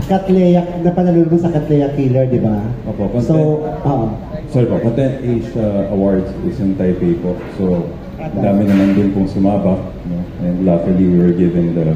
Katleya, napanalo mo sa Katleya Killer, di ba? Opo, so, sorry po, Content Asia Awards is in Taipei po. So, dami naman din pong sumabak. No? And luckily, we were given the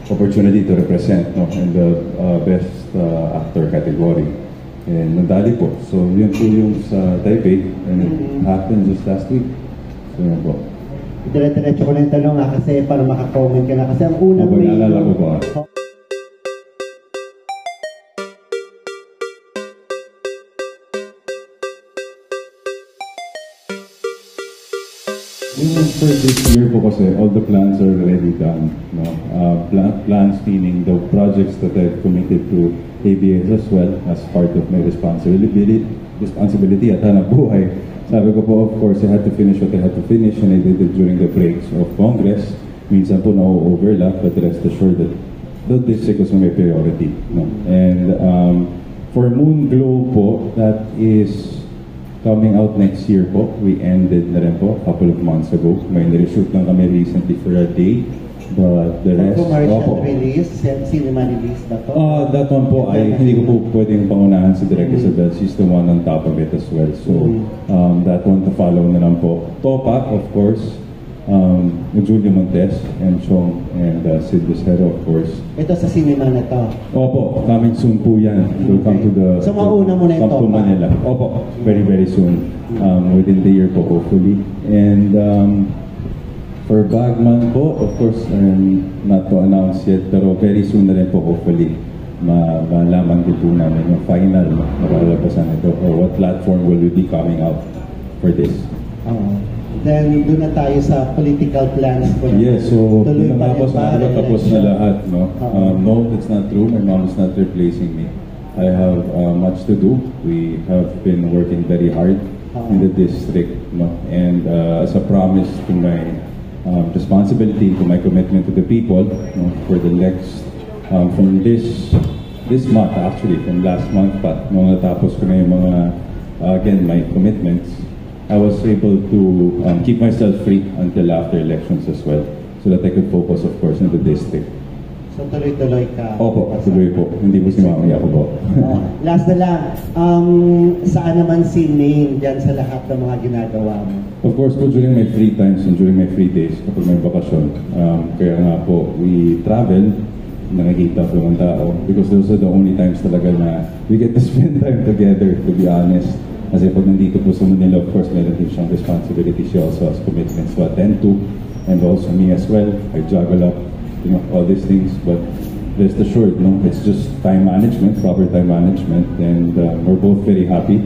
opportunity to represent, no, in the Best Actor category. And nandali po. So, yun po yung sa Taipei. And it happened just last week. So, yun po. Dire-diretso ko na yung tanong kasi para makakomment ka na. Kasi ang unang may... naalala ko ba? For this year po kasi, all the plans are already done. No? Plans meaning the projects that I've committed to ABS as well as part of my responsibility at hanap buhay. Sabi ko po, of course, I had to finish what I had to finish and I did it during the breaks of Congress. Minsan po na-overlap, but rest assured that the district was my priority. No? And for Moonglow po, that is coming out next year po. We ended na rin po a couple of months ago. May nireshoot lang kami recently for a day. But the rest... Commercial release? Cinema release ba to? That one po, hindi ko po pwedeng pangunahan si Direk Isabel. She's the one on top of it as well. So, that one to follow na lang po. Topak, of course. Julio Montes and Chong and Sid Lucero, of course. Ito sa cinema na to? Opo, coming soon po yan. We'll come to the... So mauna mo na ito? Come to Manila. Opo, very very soon. Within the year po, hopefully. And for Bagman po, of course, not to announce yet, pero very soon na rin po, hopefully, malaman din po namin yung final na makalabasan ito or what platform will we be coming out for this. Then, doon na tayo sa political plans ko. Yes, so tapos na lahat, no? No, it's not true. My mom is not replacing me. I have much to do. We have been working very hard in the district, no? And as a promise to my responsibility, to my commitment to the people, no? For the next, from this month, actually, from last month pa, nung natapos ko na yung mga, again, my commitments, I was able to keep myself free until after elections as well, so that I could focus, of course, on the district. So tuloy-tuloy ka? Opo, tuloy po. Hindi po si Mama Yako po. Last na lang, saan naman si Maine dyan sa lahat ng mga ginagawa mo? Of course po, during my free times and during my free days, kapag may bakasyon, kaya nga po, we travel, nakikita po ng tao, because those are the only times talaga na we get to spend time together, to be honest. Kasi pag nandito po sa Manila, of course, meron din siyang responsibility. She also has commitments to attend to. And also me as well. I juggle up, all these things. But rest assured, it's just time management, proper time management. And we're both very happy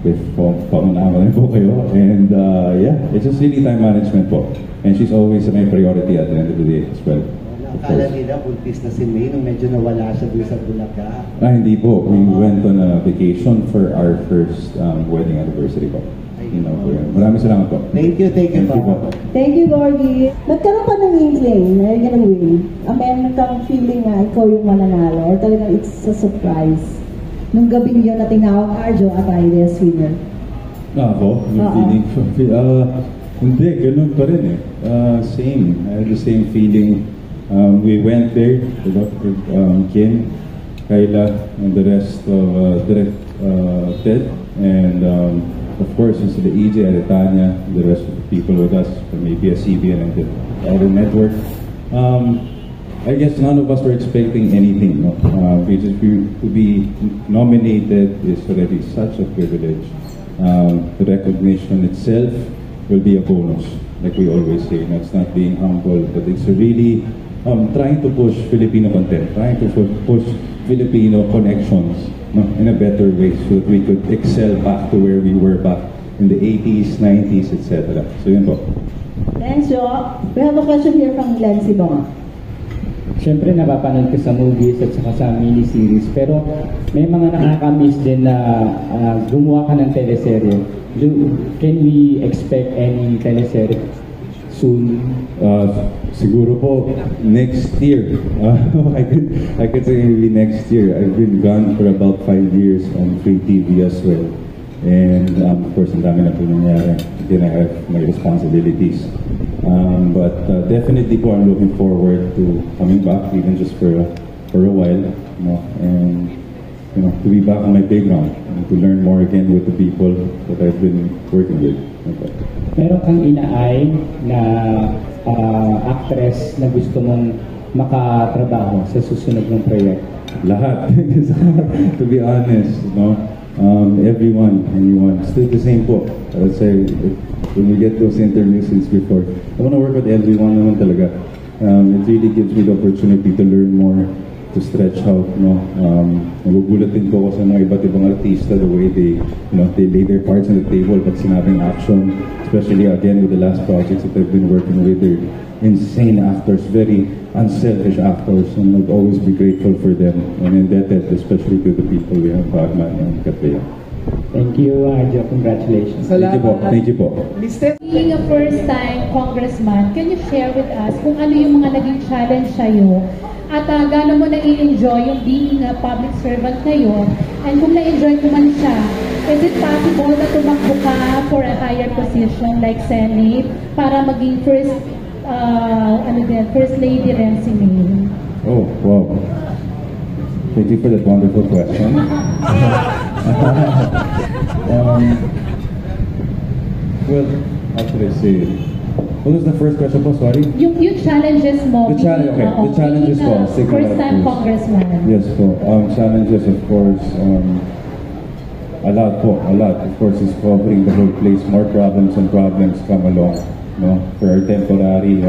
if paunahan ko rin po kayo. And yeah, it's just really time management po. And she's always my priority at the end of the day as well. Akala nila, buntis na si May nung medyo nawala siya doon sa Bulaga. Hindi po. We went on a vacation for our first wedding anniversary po. Maraming salamat po. Thank you po. Thank you, Gorgie. Nagkaroon pa ng inkling na you're gonna win. Meron kang feeling na ikaw yung mananalo or talagang it's a surprise. Nung gabing yun na tinawag Arjo at Iris winner. Ako? Yung feeling ko? Hindi, ganun pa rin eh. Same. I had the same feeling. We went there with Kim, Kayla, and the rest of Ted, and of course, the EJ, Aretanya, the rest of the people with us from ABS-CBN and the other network. I guess none of us were expecting anything. No? To be nominated is already such a privilege. The recognition itself will be a bonus, like we always say. It's not being humble, but it's really trying to push Filipino content, trying to push Filipino connections, no, in a better way so that we could excel back to where we were back in the 80s, 90s, etc. So yun po. Thanks, Jo. We have a question here from Glenn Sibonga. Siyempre, napapanood ko sa movies at saka sa miniseries, pero may mga nakakamiss din na gumawa ka ng teleserye. Can we expect any teleserye soon? Siguro po next year. I could say maybe next year. I've been gone for about 5 years on free TV as well. And of course, ang dami na po nangyari. Then I have my responsibilities. But definitely po, I'm looking forward to coming back, even just for for a while, you know, and you know, to be back on my playground and to learn more again with the people that I've been working with. Okay. Meron kang inaay na actress na gusto mong makatrabaho sa susunod ng proyekto? Lahat. To be honest, you know, everyone. Still the same po. I would say, when we get those interviews since before, I want to work with everyone naman talaga. It really gives me the opportunity to learn more, to stretch out, you know. Nagugulat din po ako sa mga iba't ibang artista, the way they, you know, they lay their cards on the table pag sinabing action, especially again with the last projects that I've been working with. They're insane actors, very unselfish actors, and I'd always be grateful for them and indebted, especially to the people we have, Bagman and Katria. Thank you, Arjo. Congratulations. Thank you po. Thank you po. Being a first-time congressman, can you share with us kung ano yung mga naging challenge sa'yo at gaano mo na-enjoy yung being a public servant ngayon, and kung na-enjoy mo man siya, is it possible na tumakbo ka for a higher position like Senate para maging first lady rin si May? Oh, wow. Thank you for that wonderful question. Well, how should I say it? What was the first question po? Sorry? Yung challenges mo. The challenge, okay. The challenges po. First-time congressman. Yes po. Challenges, of course, a lot po. A lot. Of course, is covering the whole place. More problems and problems come along. No? There are temporary,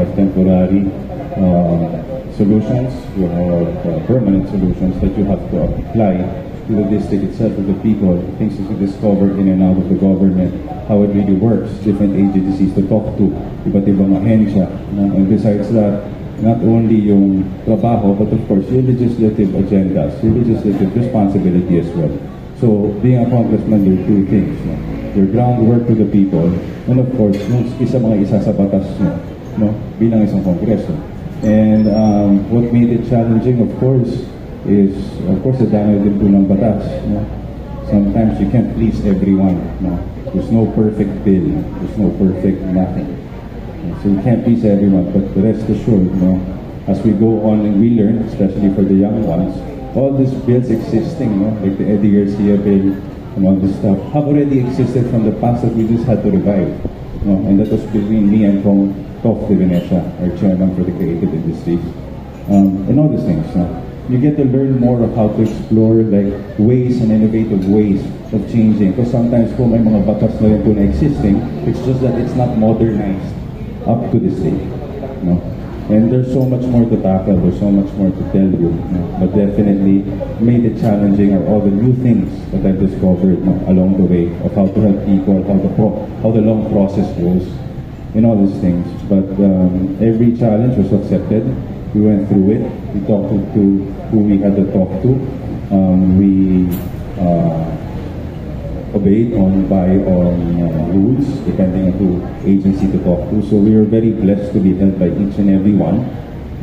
solutions. You have permanent solutions that you have to apply to the district itself, to the people, things that you discover in and out of the government, how it really works, different agencies to talk to, iba't ibang ahensya. And besides that, not only yung trabaho, but of course, your legislative agendas, your legislative responsibility as well. So, being a congressman, there are two things. No? Your groundwork to the people, and of course, yung isa sa batas nyo, no? Bilang isang kongreso. And what made it challenging, of course, is, of course, the dami din po ng batas. No? Sometimes you can't please everyone. No? There's no perfect bill. There's no perfect nothing. So you can't please everyone, but rest assured, no? As we go on and we learn, especially for the young ones, all these bills existing, no? Like the Eddie Garcia bill and all this stuff, have already existed from the past that we just had to revive. No? And that was between me and Prof. De Venecia, our chairman for the creative industries, and all these things. No? You get to learn more of how to explore like ways and innovative ways of changing. Because sometimes po may mga batas na rin po na existing, it's just that it's not modernized up to this day. No? And there's so much more to tackle, there's so much more to tell you. No? But definitely made it challenging are all the new things that I've discovered, no, along the way of how to help people, how the long process goes, and all these things. But every challenge was accepted. We went through it. We talked to who we had to talk to. We obeyed on rules, depending on who agency to talk to. So we were very blessed to be held by each and every one.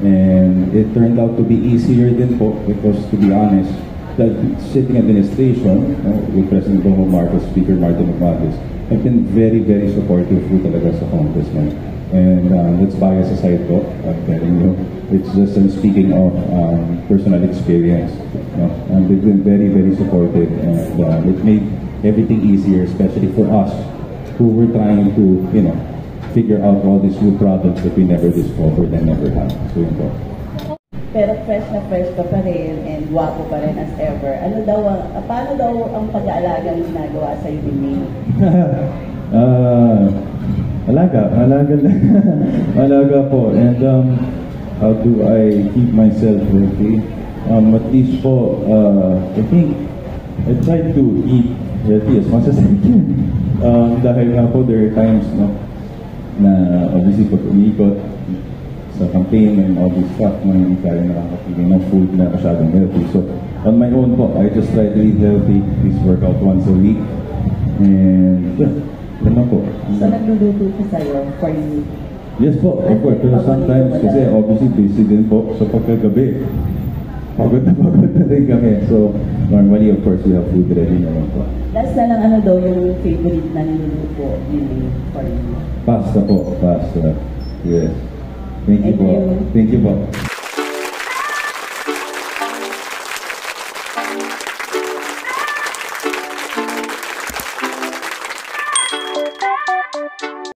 And it turned out to be easier than po, because to be honest, the sitting administration, with President Bongbong Marcos, Speaker Martin Romualdez, have been very, very supportive po talaga sa congressman. And let's bias aside po, I'm telling you. It's just speaking of personal experience. And they've been very, very supportive, and it made everything easier, especially for us who were trying to, figure out all these new products that we never discovered and never had. So yun po. Pero fresh ka pa rin and guwapo pa rin as ever. Paano daw ang pag-aalagang ginagawa sa iyo ni May? Alaga po. And how do I keep myself healthy? At least po, I think I try to eat healthy as much as I can. Dahil nga po, there are times na obviously pag umiikot sa campaign and all this stuff, hindi tayo nakakapili ng food na masyadong healthy. So, on my own po, I just try to eat healthy, please work out once a week. And yeah, naman po. So, nagluluto siya sa'yo for you? Yes po, of course. Pero sometimes, kasi obviously busy din po. So, pagkagabi, pagod na rin kami. So, normally, of course, we have food ready naman po. Last na lang, daw yung favorite na niluluto ni for you? Pasta po, pasta. Yes. Thank you po. Thank you po.